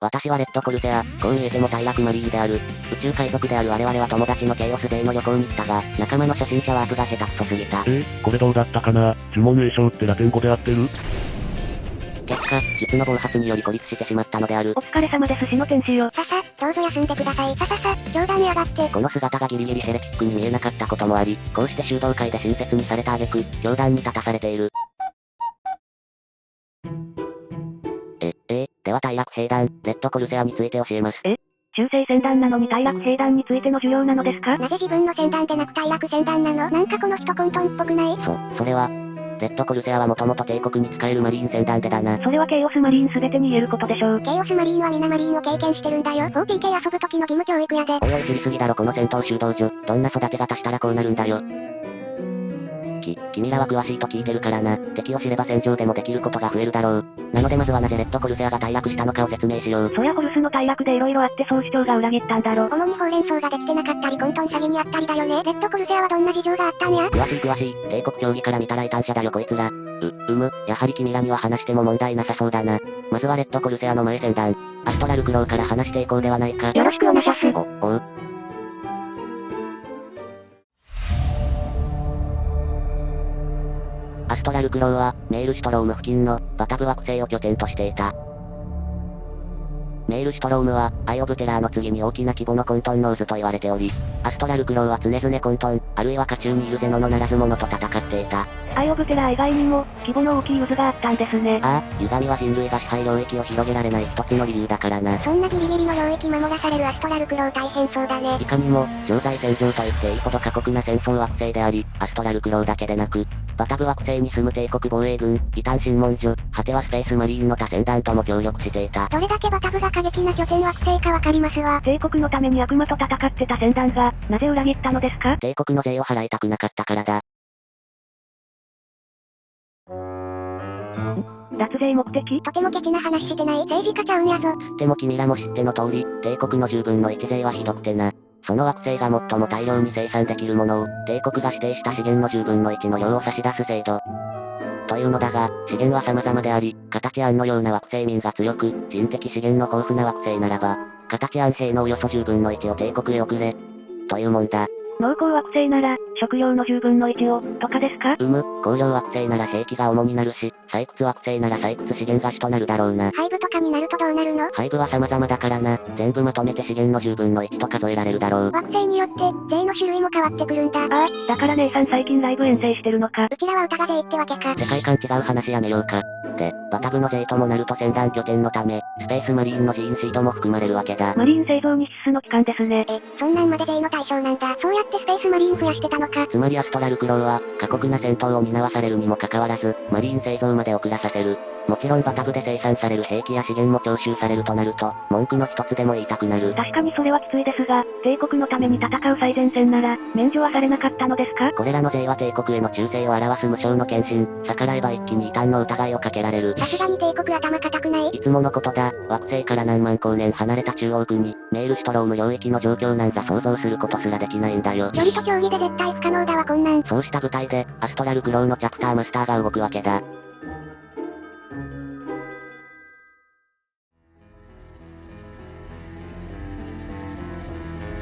私はレッドコルセア、こう見えても大楽マリーンである。宇宙海賊である我々は友達のケイオス勢の旅行に来たが、仲間の初心者ワープが下手くそすぎた。これどうだったかな？呪文詠唱ってラテン語で合ってる？結果、術の暴発により孤立してしまったのである。お疲れ様です、死の天使よ。ささ、どうぞ休んでください。さ、教団やがって。この姿がギリギリヘレティックに見えなかったこともあり、こうして修道会で親切にされた挙句、教団に立たされている。では大楽兵団、レッドコルセアについて教えます。中世戦団なのに大楽兵団についての授業なのですか？なぜ自分の戦団でなく大楽戦団なの？なんかこの人混沌っぽくない？それは、レッドコルセアはもともと帝国に仕えるマリーン戦団でだな。それはケイオスマリーン全てに言えることでしょう。ケイオスマリーンは皆マリーンを経験してるんだよ。4PK 遊ぶ時の義務教育やで。おいおい知りすぎだろこの戦闘修道女。どんな育て方したらこうなるんだよ。君らは詳しいと聞いてるからな。敵を知れば戦場でもできることが増えるだろう。なのでまずはなぜレッドコルセアが退落したのかを説明しよう。そりゃホルスの退落で色々あって総主張が裏切ったんだろ。主にほうれん草ができてなかったり混沌詐欺にあったりだよね。レッドコルセアはどんな事情があったんや？詳しい。帝国競技から見たら異端者だよこいつら。やはり君らには話しても問題なさそうだな。まずはレッドコルセアの前戦団、アストラルクローから話していこうではないか。よろしくお願いします。おう。アストラルクローは、メールシュトローム付近の、バタブ惑星を拠点としていた。メールシュトロームは、アイオブテラーの次に大きな規模の混沌ノーズと言われており、アストラルクローは常々混沌、あるいは火中にいるゼノのならず者と戦っていた。アイオブテラー以外にも、規模の大きい渦があったんですね。歪みは人類が支配領域を広げられない一つの理由だからな。そんなギリギリの領域守らされるアストラルクロー大変そうだね。いかにも、常在戦場と言っていいほど過酷な戦争惑星であり、アストラルクローだけでなく、バタブ惑星に住む帝国防衛軍、異端審問所、果てはスペースマリーンの他戦団とも協力していた。どれだけバタブが過激な拠点惑星かわかりますわ。帝国のために悪魔と戦ってた戦団が、なぜ裏切ったのですか？帝国の税を払いたくなかったからだ。脱税目的？とてもケチな話してない？政治家ちゃうんやぞ。でも君らも知っての通り、帝国の10分の1税はひどくてな。その惑星が最も大量に生産できるものを、帝国が指定した資源の10分の1の量を差し出す制度。というのだが、資源は様々であり、形案のような惑星民が強く、人的資源の豊富な惑星ならば、形案兵のおよそ10分の1を帝国へ送れ。というもんだ。農耕惑星なら、食料の10分の1を、とかですか？工業惑星なら兵器が主になるし、採掘惑星なら採掘資源が主となるだろうな。廃部とかになるとどうなるの？廃部は様々だからな。全部まとめて資源の10分の1と数えられるだろう。惑星によって、税の種類も変わってくるんだ。だから姉さん最近ライブ遠征してるのか。うちらは歌が税ってわけか。世界観違う話やめようか。で、バタブの税ともなると戦団拠点のため、スペースマリーンの人員シートも含まれるわけだ。マリーン製造に必須の機関ですね。そんなんまで税の対象なんだ。そうやってスペースマリーン増やしてたのか。つまりアストラルクローは、過酷な戦闘を担わされるにもかかわらず、マリーン製造まで遅らさせる。もちろんバタブで生産される兵器や資源も徴収されるとなると、文句の一つでも言いたくなる。確かにそれはきついですが、帝国のために戦う最前線なら、免除はされなかったのですか？これらの税は帝国への忠誠を表す無償の献身、逆らえば一気に異端の疑いをかけられる。さすがに帝国頭固くない？いつものことだ、惑星から何万光年離れた中央国、メールシュトローム領域の状況なんざ想像することすらできないんだよ。距離と競技で絶対不可能だわこんなん。そうした舞台で、アストラルクローのチャプターマスターが動くわけだ。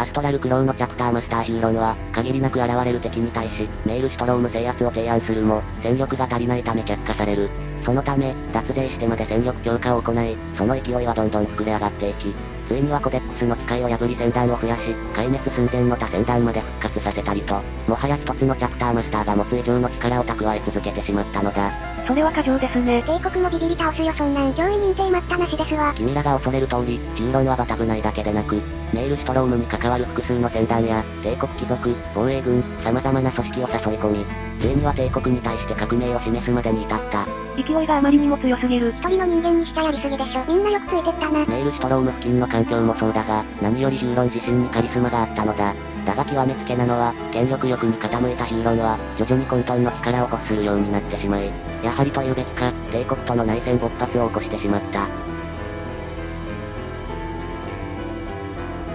アストラルクローのチャプターマスターヒューロンは、限りなく現れる敵に対し、メールシュトローム制圧を提案するも、戦力が足りないため却下される。そのため、脱税してまで戦力強化を行い、その勢いはどんどん膨れ上がっていき、ついにはコデックスの誓いを破り戦団を増やし、壊滅寸前の他戦団まで復活させたりと、もはや一つのチャプターマスターが持つ以上の力を蓄え続けてしまったのだ。それは過剰ですね。帝国もビビり倒すよそんなん。上位認定待ったなしですわ。君らが恐れる通り、ヒューロンはバタブ内だけでなく、メールシュトロームに関わる複数の戦団や、帝国貴族、防衛軍、様々な組織を誘い込み、ついには帝国に対して革命を示すまでに至った。勢いがあまりにも強すぎる。一人の人間にしちゃやりすぎでしょ。みんなよくついてったな。メールシュトローム付近の環境もそうだが、何よりヒューロン自身にカリスマがあったのだ。だが極めつけなのは、権力欲に傾いたヒューロンは、徐々に混沌の力を欲するようになってしまい、やはりというべきか、帝国との内戦勃発を起こしてしまった。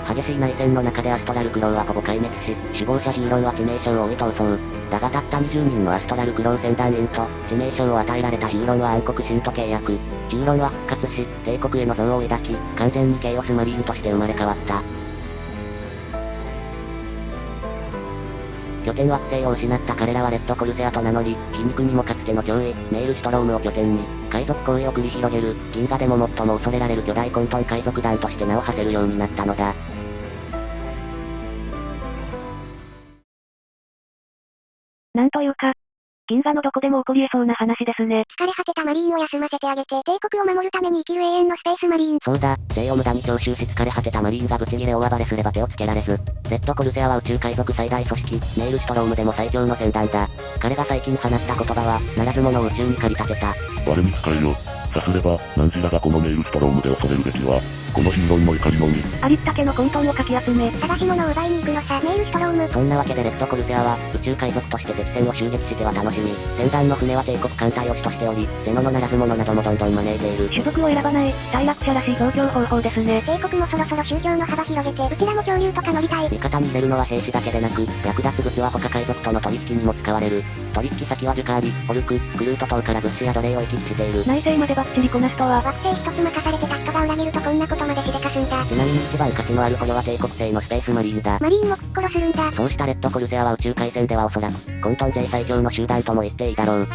激しい内戦の中でアストラルクロウはほぼ壊滅し、首謀者ヒューロンは致命傷を負い逃走。だがたった20人のアストラルクロウ船団員と、致命傷を与えられたヒューロンは暗黒神と契約。ヒューロンは復活し、帝国への憎悪を抱き、完全にケイオスマリーンとして生まれ変わった。拠点惑星を失った彼らはレッドコルセアと名乗り、皮肉にもかつての脅威、メールシュトロームを拠点に、海賊行為を繰り広げる、銀河でも最も恐れられる巨大混沌海賊団として名を馳せるようになったのだ。なんというか、銀河のどこでも起こり得そうな話ですね。疲れ果てたマリーンを休ませてあげて、帝国を守るために生きる永遠のスペースマリーン。そうだ、税を無駄に徴収し疲れ果てたマリーンがブチギレ大暴れすれば手をつけられず、レッドコルセアは宇宙海賊最大組織、メールシュトロームでも最強の船団だ。彼が最近放った言葉は、ならず者を宇宙に駆り立てた。我に使えよ。さすれば、何時らがこのメールシュトロームで恐れるべきは、このヒーロンの怒りのみ。ありったけの混沌をかき集め、探し物を奪いに行くのさ、メールシュトローム。そんなわけでレッドコルセアは、宇宙海賊として敵船を襲撃しては楽しみ、船団の船は帝国艦隊を主としており、ゼノのならず者などもどんどん招いている。種族を選ばない、大楽者らしい増強方法ですね。帝国もそろそろ宗教の幅広げて、うちらも恐竜とか乗りたい。味方に入れるのは兵士だけでなく、略奪物は他海賊との取引にも使われる。取引先はジュカーリ、オルク、クルート島から物資や奴隷を行き来している。内政までバッチリこなすとは、惑星一つ任されてた人が裏切るとこんなことまでしでかすんだ。ちなみに一番価値のある捕虜は帝国製のスペースマリーンだ。マリーンも殺するんだ。そうしたレッドコルセアは宇宙海戦ではおそらく、混沌勢最強の集団とも言っていいだろう。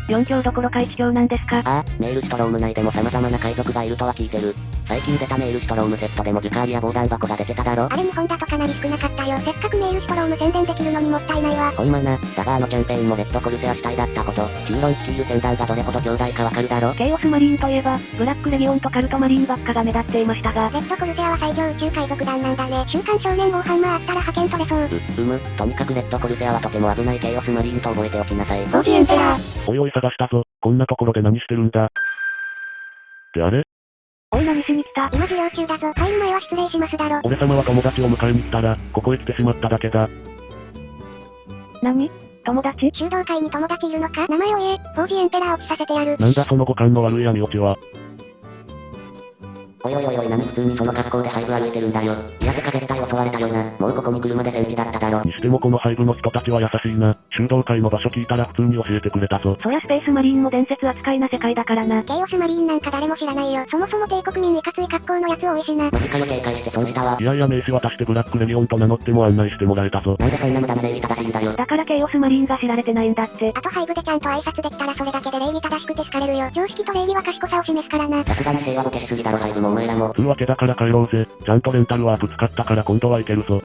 4強どころか1強なんですか？ああ、メールシュトローム内でも様々な海賊がいるとは聞いてる。最近出たメールシュトロームセットでもジュカーリや防弾箱が出てただろ。あれ2本だとかなり少なかったよ。せっかくメールシュトローム宣伝できるのにもったいないわ。ほんまな、だがあのキャンペーンもレッドコルセア主体だったこと、ヒューロン率いる船団がどれほど強大かわかるだろ。ケイオスマリーンといえば、ブラックレギオンとカルトマリーンばっかが目立っていましたが、レッドコルセアは最強宇宙海賊団なんだね。週刊少年号ハンマーあったら派遣取れそう。とにかくレッドコルセアはとても危ないケイオスマリーンと覚えておきなさい。ボジエンペラー。おいおい探したぞ。こんなところで何してるんだ。ってあれ？おい何しに来た？今授業中だぞ。入る前は失礼しますだろ。俺様は友達を迎えに来たら、ここへ来てしまっただけだ。何？友達？修道会に友達いるのか？名前を言え。ボージエンペラーを着させてやる。なんだその五感の悪い闇落ちは。おいおいおいおい何普通にその格好で廃部歩いてるんだよ。いやてか絶対襲われたよな。もうここに来るまで戦地だっただろ。にしてもこの廃部の人たちは優しいな。修道会の場所聞いたら普通に教えてくれたぞ。そりゃスペースマリーンも伝説扱いな世界だからな。ケイオスマリーンなんか誰も知らないよ。そもそも帝国民いかつい格好のやつ多いしな。マジかよ警戒して損したわ。いやいや名刺渡してブラックレギオンと名乗っても案内してもらえたぞ。なんでそんな無駄な礼儀正しいんだよ。だからケイオスマリーンが知られてないんだって。あと廃部でちゃんと挨拶できたらそれだけで礼儀正しくて好かれるよ。常識と礼儀は賢さを示すからな。さすがに平和ボケしすぎだろ廃部もお前らも。つうわけだから帰ろうぜ。ちゃんとレンタルワープ使ったから今度はいけるぞ。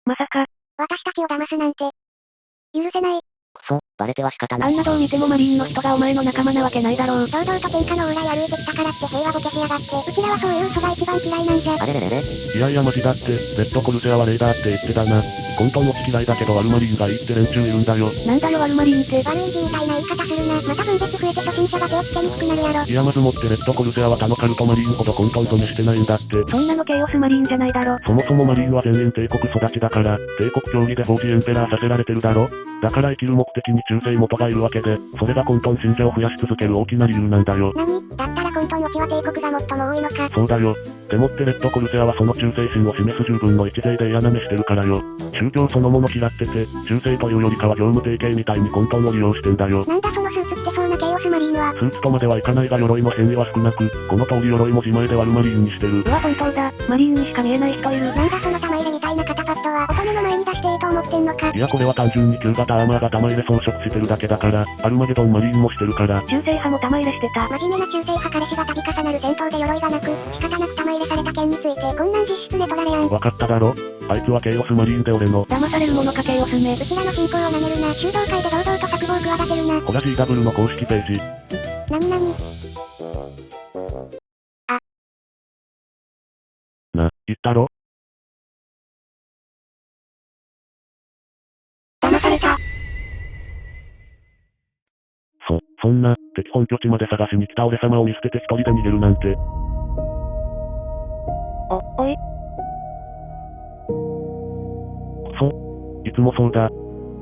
まさか、私たちを騙すなんて。許せない。くそ、バレては仕方ない。あんなどう見てもマリーンの人がお前の仲間なわけないだろう。堂々と天下の往来歩いてきたからって平和ボケしやがって。うちらはそういう嘘が一番嫌いなんじゃ。あれれれれ。いやいやマジだって、レッドコルセアはレーダーって言ってたな。混沌落ち嫌いだけどワルマリーンがいいって連中いるんだよ。なんだよワルマリーンって。悪い字みたいな言い方するな。また分別増えて初心者が手をつけにくくなるやろ。いやまずもってレッドコルセアは他のカルトマリーンほど混沌染めしてないんだって。そんなのケイオスマリーンじゃないだろ。そもそもマリーンは前縁帝国育ちだから、帝国競技でボージエンペラーさせられてるだろ。だから生きる目的に忠誠元がいるわけで、それが混沌信者を増やし続ける大きな理由なんだよ。何？だったら混沌落ちは帝国が最も多いのか。そうだよ。でもってレッドコルセアはその忠誠心を示す10分の1勢で嫌な目してるからよ。宗教そのもの嫌ってて、忠誠というよりかは業務提携みたいに混沌を利用してんだよ。なんだそのスーツってそうなケイオスマリーンは。スーツとまではいかないが鎧の変異は少なく、この通り鎧も自前でワルマリーンにしてる。うわ本当だ、マリーンにしか見えない人いる。なんだその玉入れみたいな肩パッドは、乙女の前に出していいと思ってんのか。いやこれは単純に旧型アーマーが玉入れ装飾してるだけだから、アルマゲドンマリーンもしてるから。中世派も玉入れしてた。真面目な中世派彼氏が度重なる戦闘で鎧がなく、仕方なく玉入れされた件についてこんなん実質ネトラレやん。わかっただろ。あいつはケイオスマリーンで俺の。騙されるものかケイオスめ。うちらの信仰を舐めるな。修道会で堂々と策謀を企てるな。こが GW の公式ページ。なになに。言ったろ？騙された。そんな、敵本拠地まで探しに来た俺様を見捨てて一人で逃げるなんて。おい。いつもそうだ。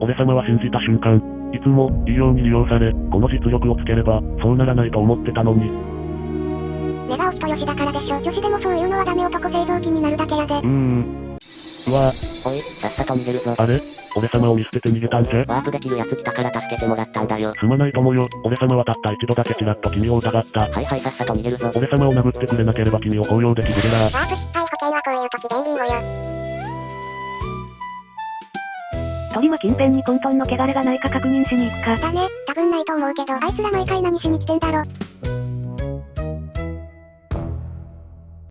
俺様は信じた瞬間、いつも、いいように利用され、この実力をつければ、そうならないと思ってたのに。根がお人よしだからでしょ。女子でもそういうのはダメ。男製造機になるだけやで。うわ、おい、さっさと逃げるぞ。あれ俺様を見捨てて逃げたんじゃ？ワープできるやつ来たから助けてもらったんだよ。すまない友よ。俺様はたった一度だけちらっと君を疑った。はいはい、さっさと逃げるぞ。俺様を殴ってくれなければ君を抱擁できるでな。ワープ失敗保険はこういう時便利んごよ。鳥間近辺に混沌の汚れがないか確認しに行くか。だね、多分ないと思うけど、あいつら毎回何しに来てんだろ。